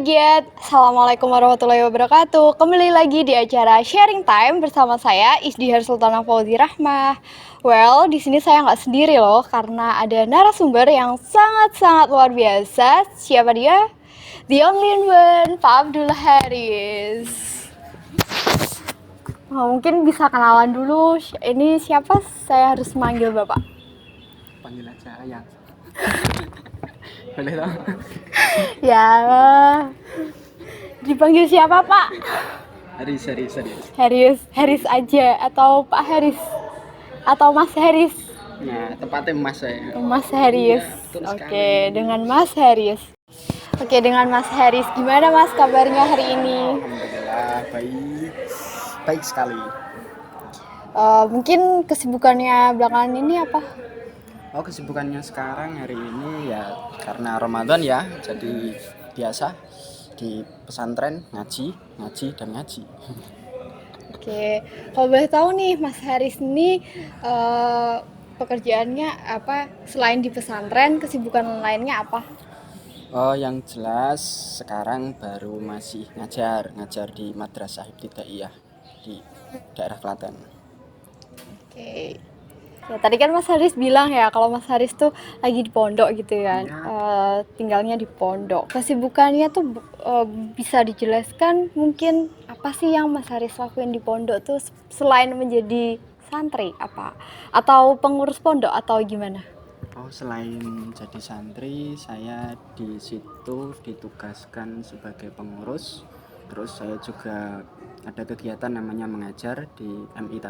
Giat, Assalamualaikum warahmatullahi wabarakatuh. Kembali lagi di acara Sharing Time bersama saya Isdihar Sultanah Fauzi Rahmah. Well, di sini saya nggak sendiri loh, karena ada narasumber yang sangat-sangat luar biasa. Siapa dia? The only one, Pak Abdul Haris. Mungkin bisa kenalan dulu. Ini siapa? Saya harus manggil Bapak. Panggil aja Ayang. Boleh dong? Ya, dipanggil siapa Pak? Haris. Haris aja atau Pak Haris atau Mas Haris? Nah, tepatnya Mas saya. Mas Haris. Iya, betul sekali. Oke, dengan Mas Haris. Oke, dengan Mas Haris, gimana Mas kabarnya hari ini? Alhamdulillah baik sekali. Mungkin kesibukannya belakangan ini apa? Kesibukannya sekarang hari ini ya karena Ramadan ya, jadi biasa di pesantren ngaji. Oke, kalau boleh tahu nih Mas Haris ini pekerjaannya apa? Selain di pesantren, kesibukan lainnya apa? Yang jelas sekarang baru masih ngajar di Madrasah Ibtidaiyah di daerah Klaten. Oke. Ya, tadi kan Mas Haris bilang ya kalau Mas Haris tuh lagi di pondok gitu kan, tinggalnya di pondok. Kesibukannya tuh bisa dijelaskan mungkin apa sih yang Mas Haris lakuin di pondok tuh selain menjadi santri apa? Atau pengurus pondok atau gimana? Selain jadi santri, saya di situ ditugaskan sebagai pengurus. Terus saya juga ada kegiatan namanya mengajar di MI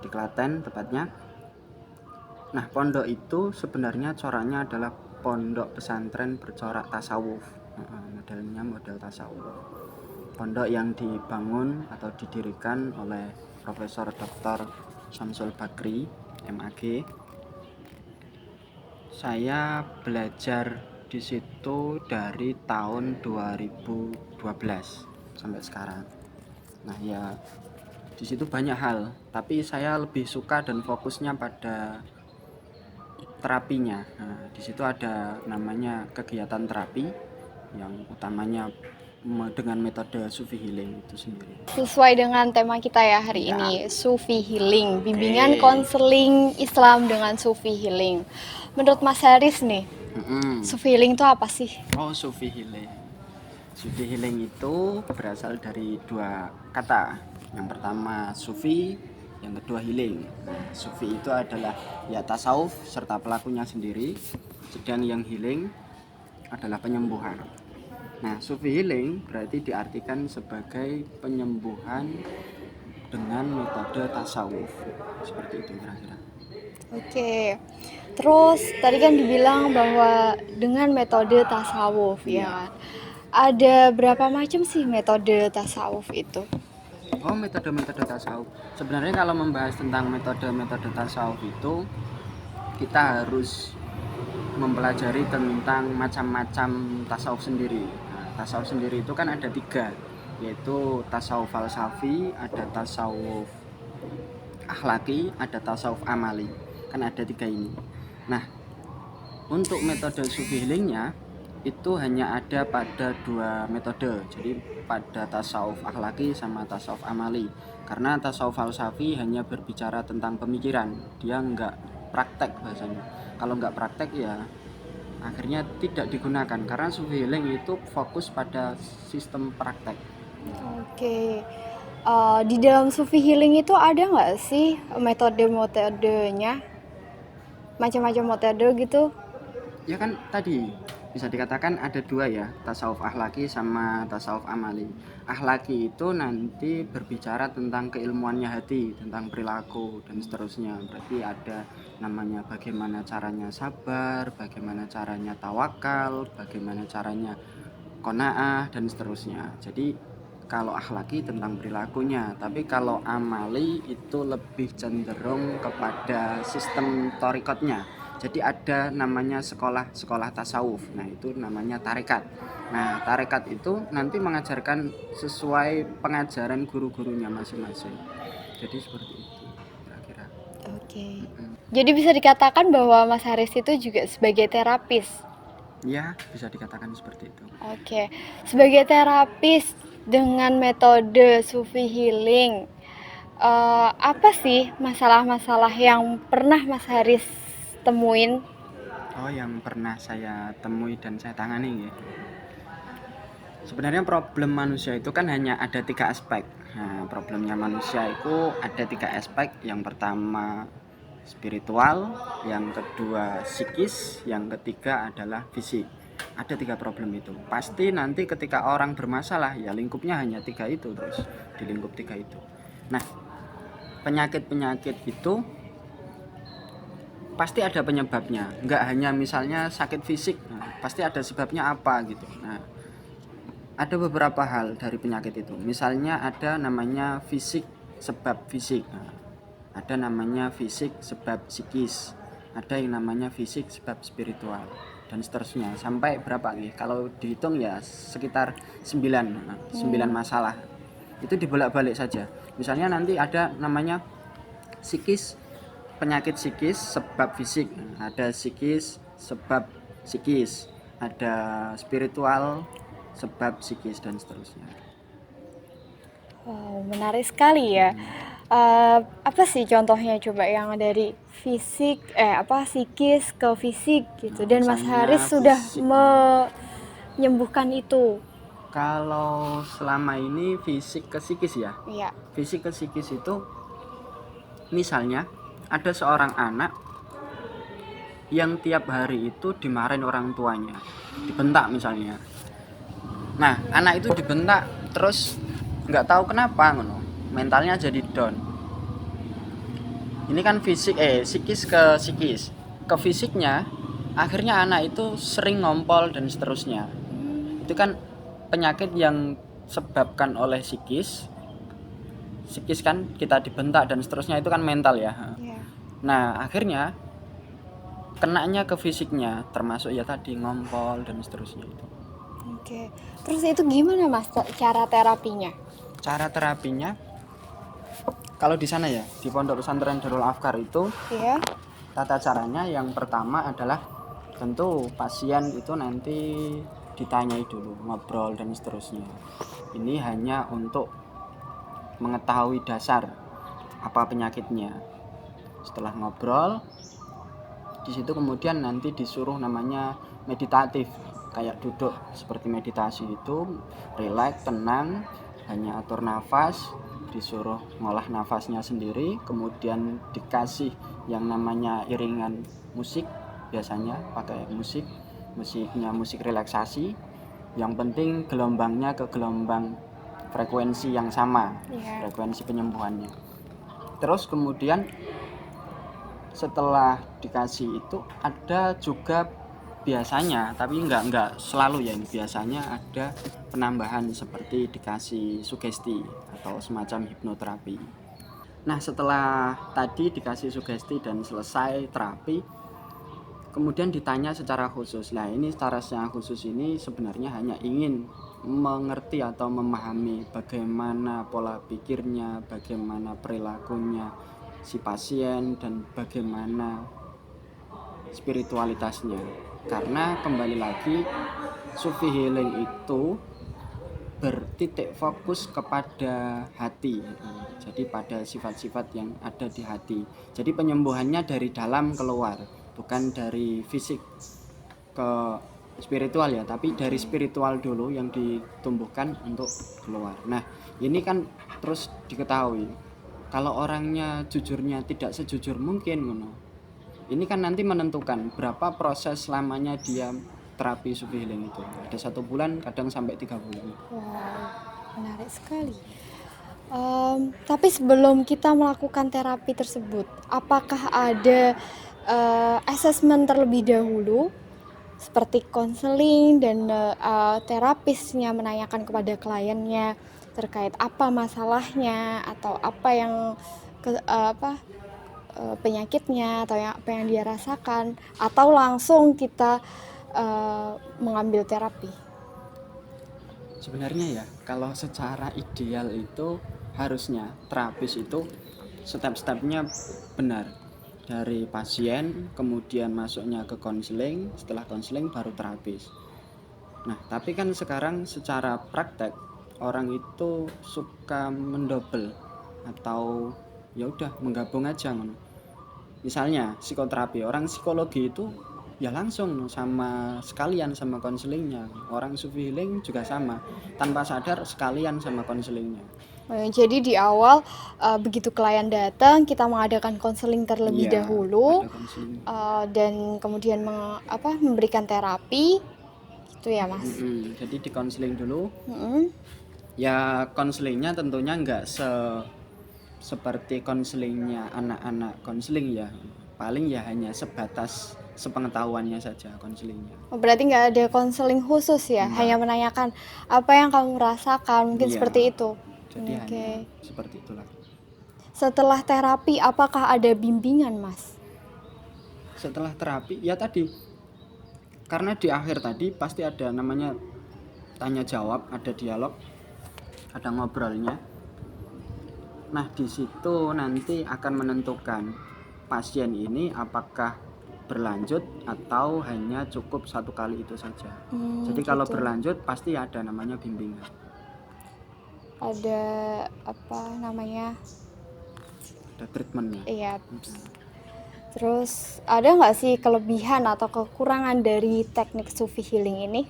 di Klaten tepatnya. Nah, pondok itu sebenarnya coraknya adalah pondok pesantren bercorak tasawuf. Modelnya model tasawuf. Pondok yang dibangun atau didirikan oleh Profesor Dr. Syamsul Bakri, MAG. Saya belajar di situ dari tahun 2012 sampai sekarang. Nah, ya di situ banyak hal, tapi saya lebih suka dan fokusnya pada terapinya. Nah, di situ ada namanya kegiatan terapi yang utamanya dengan metode Sufi Healing itu sendiri. Sesuai dengan tema kita ya hari ini, Sufi Healing, bimbingan konseling Islam dengan Sufi Healing. Menurut Mas Haris nih, Sufi Healing itu apa sih? Sufi Healing. Sufi Healing itu berasal dari dua kata. Yang pertama Sufi, yang kedua healing. Nah, Sufi itu adalah ya tasawuf serta pelakunya sendiri, sedang yang healing adalah penyembuhan. Nah, Sufi Healing berarti diartikan sebagai penyembuhan dengan metode tasawuf. Seperti itu kira-kira. Oke, terus tadi kan dibilang bahwa dengan metode tasawuf ya kan? Ada berapa macam sih metode tasawuf itu? Metode-metode tasawuf. Sebenarnya kalau membahas tentang metode-metode tasawuf itu kita harus mempelajari tentang macam-macam tasawuf sendiri. Nah, tasawuf sendiri itu kan ada 3, yaitu tasawuf falsafi, ada tasawuf akhlaki, ada tasawuf amali. Kan ada 3 ini. Nah, untuk metode Sufi Healingnya itu hanya ada pada 2 metode, jadi pada tasawuf akhlaki sama tasawuf amali. Karena tasawuf falsafi hanya berbicara tentang pemikiran, dia nggak praktek bahasanya. Kalau nggak praktek ya akhirnya tidak digunakan, karena Sufi Healing itu fokus pada sistem praktek. Oke, di dalam Sufi Healing itu ada nggak sih metode-metodenya? Macam-macam metode gitu? Ya kan tadi bisa dikatakan ada 2 ya, tasawuf akhlaki sama tasawuf amali. Akhlaki itu nanti berbicara tentang keilmuannya hati, tentang perilaku dan seterusnya. Berarti ada namanya bagaimana caranya sabar, bagaimana caranya tawakal, bagaimana caranya qanaah dan seterusnya. Jadi kalau akhlaki tentang perilakunya, tapi kalau amali itu lebih cenderung kepada sistem thariqatnya. Jadi ada namanya sekolah tasawuf. Nah, itu namanya tarekat. Nah, tarekat itu nanti mengajarkan sesuai pengajaran guru-gurunya masing-masing. Jadi seperti itu kira-kira. Oke. Jadi bisa dikatakan bahwa Mas Haris itu juga sebagai terapis. Ya, bisa dikatakan seperti itu. Oke, sebagai terapis dengan metode Sufi Healing, apa sih masalah-masalah yang pernah Mas Haris temuin? Oh, yang pernah saya temui dan saya tangani ya. Sebenarnya problem manusia itu kan hanya ada 3 aspek. Nah, problemnya manusia itu ada 3 aspek. Yang pertama spiritual, yang kedua psikis, yang ketiga adalah fisik. Ada 3 problem itu. Pasti nanti ketika orang bermasalah ya lingkupnya hanya 3 itu terus, di lingkup 3 itu. Nah, penyakit-penyakit itu pasti ada penyebabnya. Enggak hanya misalnya sakit fisik, nah, pasti ada sebabnya apa gitu. Nah, ada beberapa hal dari penyakit itu. Misalnya ada namanya fisik sebab fisik. Nah, ada namanya fisik sebab psikis. Ada yang namanya fisik sebab spiritual dan seterusnya. Sampai berapa nih? Kalau dihitung ya sekitar 9, 9 masalah. Itu dibolak-balik saja. Misalnya nanti ada namanya psikis, penyakit psikis sebab fisik. Ada psikis sebab psikis. Ada spiritual sebab psikis dan seterusnya. Wow, menarik sekali ya. Apa sih contohnya coba yang dari fisik, psikis ke fisik gitu, dan Mas Misalnya Haris sudah fisik. menyembuhkan itu? Kalau selama ini fisik ke psikis ya. Iya. Fisik ke psikis itu misalnya ada seorang anak yang tiap hari itu dimarahin orang tuanya, dibentak misalnya. Nah, anak itu dibentak terus nggak tahu kenapa ngono, mentalnya jadi down. Ini kan psikis ke psikis. Ke fisiknya akhirnya anak itu sering ngompol dan seterusnya. Itu kan penyakit yang sebabkan oleh psikis. Psikis kan kita dibentak dan seterusnya, itu kan mental ya. Iya. Nah, akhirnya kenanya ke fisiknya, termasuk ya tadi ngompol dan seterusnya itu. Oke. Terus itu gimana Mas cara terapinya? Cara terapinya kalau di sana ya, di Pondok Pesantren Darul Afkar itu, Iya. tata caranya yang pertama adalah tentu pasien itu nanti ditanyai dulu, ngobrol dan seterusnya. Ini hanya untuk mengetahui dasar apa penyakitnya. Setelah ngobrol, di situ kemudian nanti disuruh namanya meditatif, kayak duduk seperti meditasi itu, rileks, tenang, hanya atur nafas, disuruh ngolah nafasnya sendiri, kemudian dikasih yang namanya iringan musik, biasanya pakai musiknya musik relaksasi, yang penting gelombangnya ke gelombang frekuensi yang sama, frekuensi penyembuhannya. Terus kemudian setelah dikasih itu ada juga biasanya, tapi enggak selalu ya, biasanya ada penambahan seperti dikasih sugesti atau semacam hipnoterapi. Nah, setelah tadi dikasih sugesti dan selesai terapi, kemudian ditanya secara khusus. Nah, ini secara khusus ini sebenarnya hanya ingin mengerti atau memahami bagaimana pola pikirnya, bagaimana perilakunya si pasien, dan bagaimana spiritualitasnya. Karena kembali lagi, Sufi Healing itu bertitik fokus kepada hati, jadi pada sifat-sifat yang ada di hati. Jadi penyembuhannya dari dalam keluar, bukan dari fisik ke spiritual ya, tapi dari spiritual dulu yang ditumbuhkan untuk keluar. Nah, ini kan terus diketahui kalau orangnya jujurnya tidak sejujur mungkin, ini kan nanti menentukan berapa proses lamanya dia terapi Sufi Healing itu. Ada 1 bulan, kadang sampai 3 bulan. Wow, menarik sekali. Tapi sebelum kita melakukan terapi tersebut, apakah ada assessment terlebih dahulu, seperti konseling dan terapisnya menanyakan kepada kliennya terkait apa masalahnya atau apa yang penyakitnya atau apa yang dia rasakan, atau langsung kita mengambil terapi? Sebenarnya ya, kalau secara ideal itu harusnya terapis itu step-stepnya benar. dari pasien, kemudian masuknya ke konseling, setelah konseling baru terapis. Nah, tapi kan sekarang secara praktek orang itu suka mendobel atau ya udah menggabung aja ngono. Misalnya psikoterapi, orang psikologi itu ya langsung sama sekalian sama konselingnya. Orang Sufi Healing juga sama, tanpa sadar sekalian sama konselingnya. Jadi di awal begitu klien datang kita mengadakan konseling terlebih Iya, dahulu ada konseling. dan kemudian memberikan terapi gitu ya Mas. Jadi di konseling dulu. Mm-mm. Ya konselingnya tentunya nggak seperti konselingnya anak-anak konseling ya. Paling ya hanya sebatas sepengetahuannya saja konselingnya. Berarti nggak ada konseling khusus ya, Enggak. hanya menanyakan apa yang kamu rasakan, mungkin Iya. seperti itu. Jadi Oke. hanya seperti itulah. Setelah terapi apakah ada bimbingan Mas? Setelah terapi ya tadi, karena di akhir tadi pasti ada namanya tanya jawab, ada dialog, ada ngobrolnya. Nah di situ nanti akan menentukan pasien ini apakah berlanjut atau hanya cukup satu kali itu saja. Jadi kalau Gitu. berlanjut pasti ada namanya bimbingan. Ada apa namanya? Ada treatmentnya. Iya. Terus ada nggak sih kelebihan atau kekurangan dari teknik Sufi Healing ini?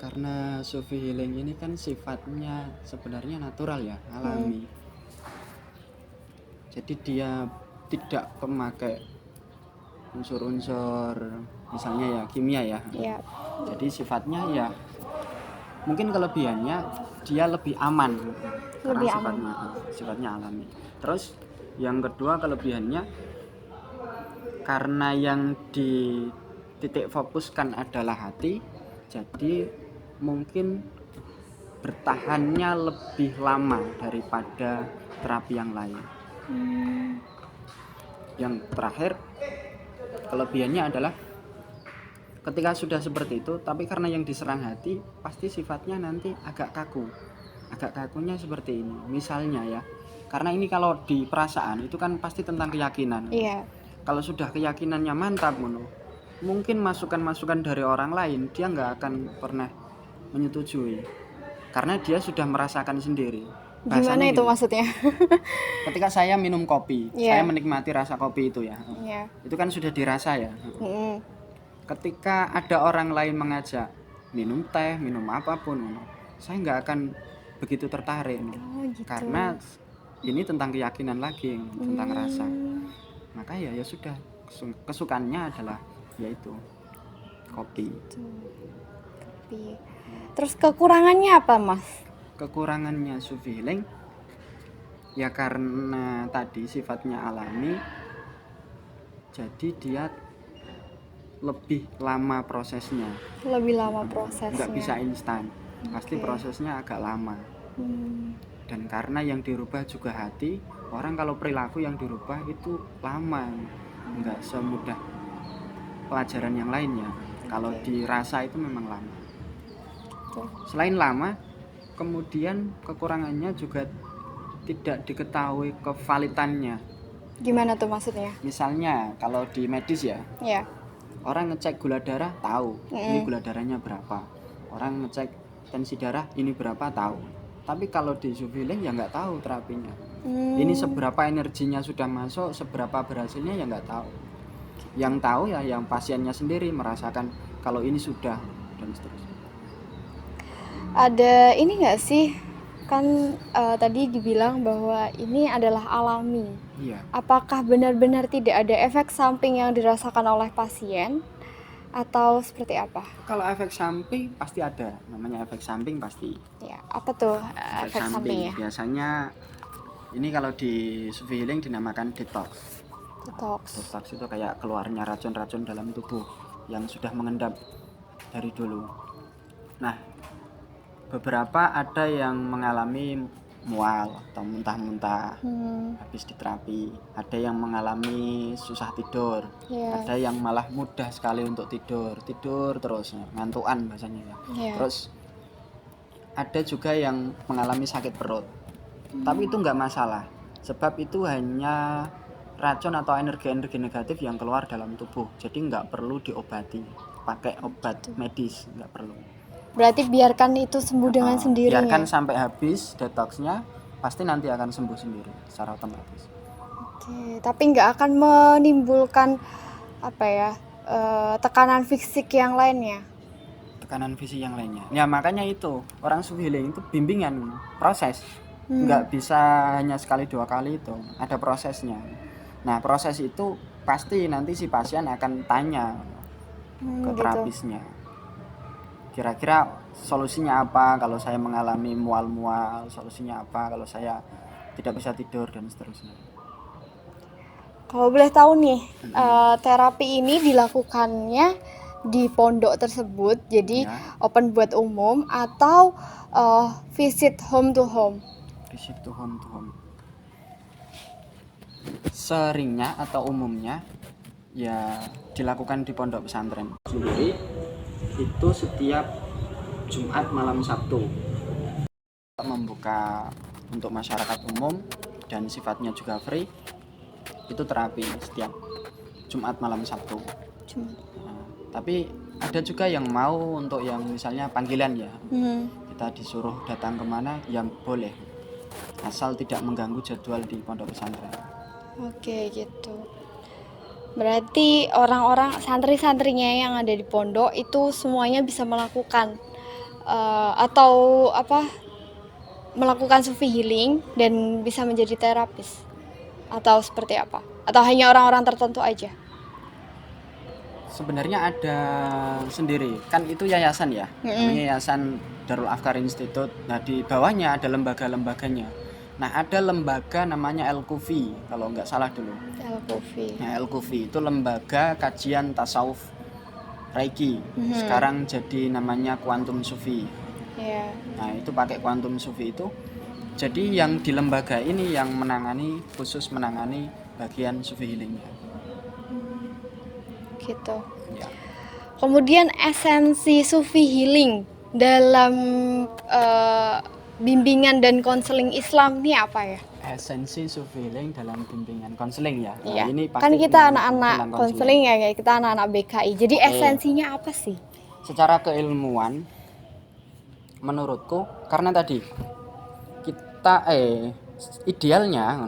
Karena Sufi Healing ini kan sifatnya sebenarnya natural ya, alami. Jadi dia tidak memakai unsur-unsur misalnya ya kimia ya. Iya. Jadi sifatnya ya mungkin kelebihannya dia lebih aman. Lebih Karena sifatnya alami. Terus yang kedua kelebihannya karena yang di titik fokuskan adalah hati, jadi mungkin bertahannya lebih lama daripada terapi yang lain. Yang terakhir kelebihannya adalah ketika sudah seperti itu, tapi karena yang diserang hati pasti sifatnya nanti agak kaku. Agak kakunya seperti ini. Misalnya ya, karena ini kalau di perasaan itu kan pasti tentang keyakinan. Iya. Kalau sudah keyakinannya mantap mungkin masukan-masukan dari orang lain dia nggak akan pernah menyetujui karena dia sudah merasakan sendiri. Gimana itu gini, maksudnya? ketika saya minum kopi, saya menikmati rasa kopi itu ya, itu kan sudah dirasa ya. Ketika ada orang lain mengajak minum teh, minum apapun, saya nggak akan begitu tertarik, Gitu. karena ini tentang keyakinan lagi, tentang rasa. Maka ya sudah, kesukaannya adalah yaitu kopi. Terus kekurangannya apa Mas? Kekurangannya Sufi Healing ya karena tadi sifatnya alami, jadi dia lebih lama prosesnya. Lebih lama prosesnya. Nggak bisa instan, pasti prosesnya agak lama. Dan karena yang dirubah juga hati, orang kalau perilaku yang dirubah itu lama, nggak semudah pelajaran yang lainnya. Kalau dirasa itu memang lama. Selain lama, kemudian kekurangannya juga tidak diketahui kevalitannya. Gimana tuh maksudnya? Misalnya kalau di medis ya, orang ngecek gula darah tahu ini gula darahnya berapa, orang ngecek tensi darah ini berapa tahu. Tapi kalau di Sufi Healing ya nggak tahu terapinya. Ini seberapa energinya sudah masuk, seberapa berhasilnya ya nggak tahu. Yang tahu ya yang pasiennya sendiri merasakan kalau ini sudah dan seterusnya. Ada ini nggak sih, kan tadi dibilang bahwa ini adalah alami. Iya. Apakah benar-benar tidak ada efek samping yang dirasakan oleh pasien atau seperti apa? Kalau efek samping pasti ada, namanya efek samping pasti. Ya, apa tuh efek sampingnya? Biasanya ini kalau di Sufi Healing dinamakan detox. Detox itu kayak keluarnya racun-racun dalam tubuh yang sudah mengendap dari dulu. Nah, beberapa ada yang mengalami mual atau muntah-muntah habis diterapi, ada yang mengalami susah tidur, ada yang malah mudah sekali untuk tidur terus, ngantukan bahasanya ya. Terus ada juga yang mengalami sakit perut, tapi itu nggak masalah, sebab itu hanya racun atau energi-energi negatif yang keluar dalam tubuh. Jadi nggak perlu diobati pakai obat medis, nggak perlu. Berarti biarkan itu sembuh dengan sendirinya. Biarkan sampai habis detoxnya, pasti nanti akan sembuh sendiri secara otomatis. Oke, tapi nggak akan menimbulkan apa ya, tekanan fisik yang lainnya. Tekanan fisik yang lainnya. Ya makanya itu orang Sufi healing itu bimbingan, proses. Nggak bisa hanya sekali 2 kali, itu ada prosesnya. Nah proses itu pasti nanti si pasien akan tanya ke terapisnya, kira-kira solusinya apa kalau saya mengalami mual-mual, solusinya apa kalau saya tidak bisa tidur, dan seterusnya. Kalau boleh tahu nih, terapi ini dilakukannya di pondok tersebut, jadi open buat umum atau visit home to home? Visit to home to home. Seringnya atau umumnya ya dilakukan di pondok pesantren sendiri, itu setiap Jumat malam Sabtu. Membuka untuk masyarakat umum dan sifatnya juga free, itu terapi setiap Jumat malam Sabtu. Nah, tapi ada juga yang mau untuk yang misalnya panggilan ya, kita disuruh datang kemana yang boleh, asal tidak mengganggu jadwal di pondok pesantren. Oke gitu. Berarti orang-orang santri-santrinya yang ada di pondok itu semuanya bisa melakukan atau melakukan Sufi healing dan bisa menjadi terapis, atau seperti apa? Atau hanya orang-orang tertentu aja? Sebenarnya ada sendiri, kan itu yayasan ya, namanya Yayasan Darul Afkar Institute. Nah di bawahnya ada lembaga-lembaganya. Nah ada lembaga namanya El-Kufi kalau nggak salah dulu. El-Kufi. Nah El-Kufi itu lembaga kajian tasawuf Reiki. Sekarang jadi namanya Quantum Sufi. Nah itu pakai Quantum Sufi itu. Jadi yang di lembaga ini yang khusus menangani bagian Sufi healingnya. Gitu. Ya. Kemudian esensi Sufi healing dalam bimbingan dan konseling Islam ini apa ya? Esensi Sufi healing dalam bimbingan konseling ya. Iya. Ini pasti kan kita anak-anak konseling ya, kita anak-anak BKI. Jadi esensinya apa sih? Secara keilmuan, menurutku karena tadi kita idealnya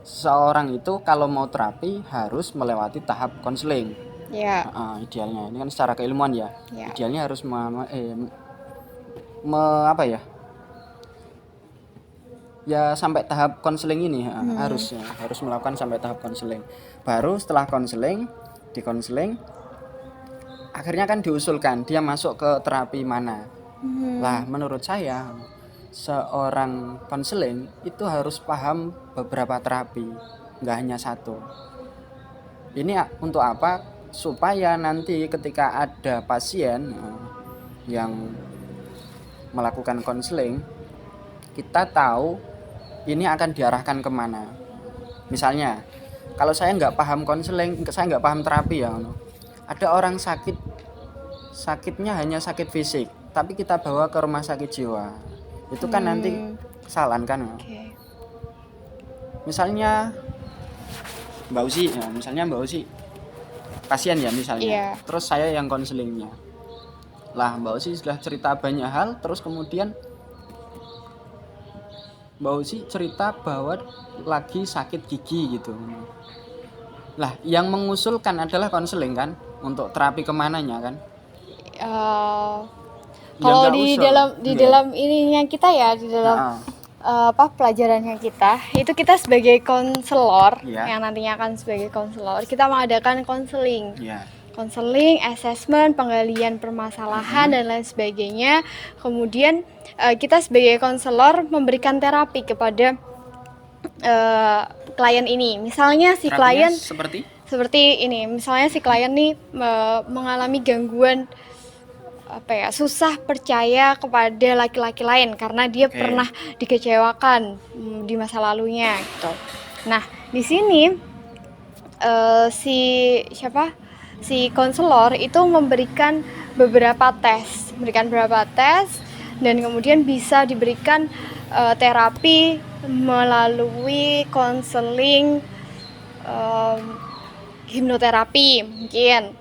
seorang itu kalau mau terapi harus melewati tahap konseling. Ya. Idealnya ini kan secara keilmuan ya. Idealnya harus ya sampai tahap konseling ini harus melakukan sampai tahap konseling. Baru setelah di konseling akhirnya kan diusulkan dia masuk ke terapi mana. Lah menurut saya seorang konseling itu harus paham beberapa terapi, nggak hanya satu. Ini untuk apa? Supaya nanti ketika ada pasien yang melakukan konseling, kita tahu ini akan diarahkan kemana. Misalnya kalau saya nggak paham konseling, saya nggak paham terapi ya, ada orang sakitnya hanya sakit fisik, tapi kita bawa ke rumah sakit jiwa, itu kan nanti kesalahan kan. Misalnya Mbak Usi pasien ya misalnya, terus saya yang konselingnya. Lah Mbak Usi sudah cerita banyak hal, terus kemudian Mbak Usi cerita bahwa lagi sakit gigi gitu. Lah yang mengusulkan adalah konseling kan, untuk terapi kemananya kan. Kalau di dalam ininya kita ya, di dalam pelajarannya kita, itu kita sebagai konselor yang nantinya akan sebagai konselor, kita mengadakan konseling. Konseling, assessment, penggalian permasalahan dan lain sebagainya. Kemudian kita sebagai konselor memberikan terapi kepada klien ini. Misalnya si klien seperti ini, misalnya si klien nih mengalami gangguan susah percaya kepada laki-laki lain karena dia pernah dikecewakan di masa lalunya gitu. Nah, di sini si konselor itu memberikan beberapa tes dan kemudian bisa diberikan terapi melalui konseling em, hipnoterapi mungkin,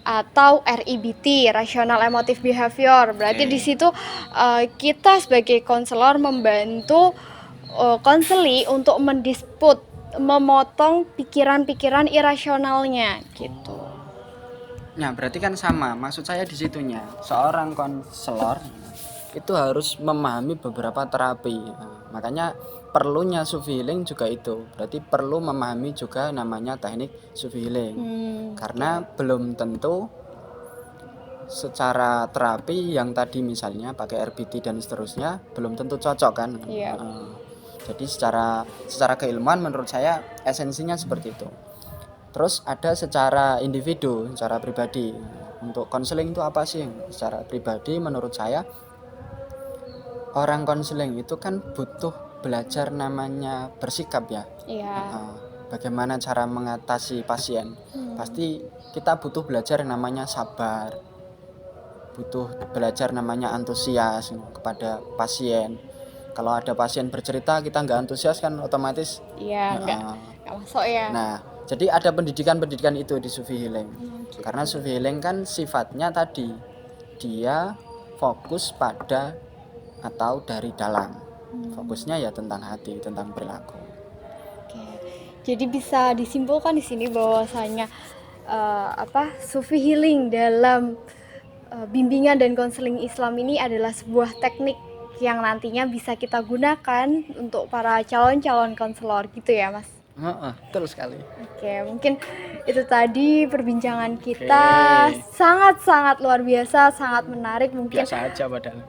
atau REBT, Rational Emotive Behavior. Berarti Oke. di situ kita sebagai konselor membantu konseli untuk mendisput, memotong pikiran-pikiran irasionalnya gitu. Nah, berarti kan sama. Maksud saya di situnya, seorang konselor itu harus memahami beberapa terapi. Nah, makanya perlunya Sufi Healing juga itu. Berarti perlu memahami juga namanya teknik Sufi Healing. Karena belum tentu secara terapi yang tadi misalnya pakai RBT dan seterusnya belum tentu cocok kan. Iya. Jadi secara keilmuan menurut saya esensinya seperti itu. Terus ada secara individu, secara pribadi. Untuk konseling itu apa sih? Secara pribadi menurut saya orang konseling itu kan butuh belajar namanya bersikap ya. Iya. Bagaimana cara mengatasi pasien. Pasti kita butuh belajar namanya sabar. Butuh belajar namanya antusias kepada pasien. Kalau ada pasien bercerita kita nggak antusias kan otomatis Iya, nggak masuk ya. Nah, jadi ada pendidikan-pendidikan itu di Sufi Healing. Karena Sufi Healing kan sifatnya tadi dia fokus pada atau dari dalam. Fokusnya ya tentang hati, tentang perilaku. Oke. Jadi bisa disimpulkan di sini bahwasanya Sufi Healing dalam bimbingan dan konseling Islam ini adalah sebuah teknik yang nantinya bisa kita gunakan untuk para calon-calon konselor gitu ya, Mas. Betul sekali. Oke, mungkin itu tadi perbincangan kita sangat-sangat luar biasa, sangat menarik. Mungkin Biasa aja padahal.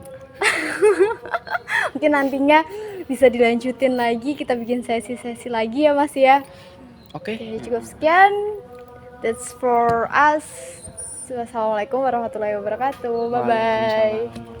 mungkin nantinya bisa dilanjutin lagi, kita bikin sesi-sesi lagi ya Mas ya. Oke. Jadi cukup sekian. That's for us. Wassalamualaikum warahmatullahi wabarakatuh. Bye bye. Waalaikumsalam.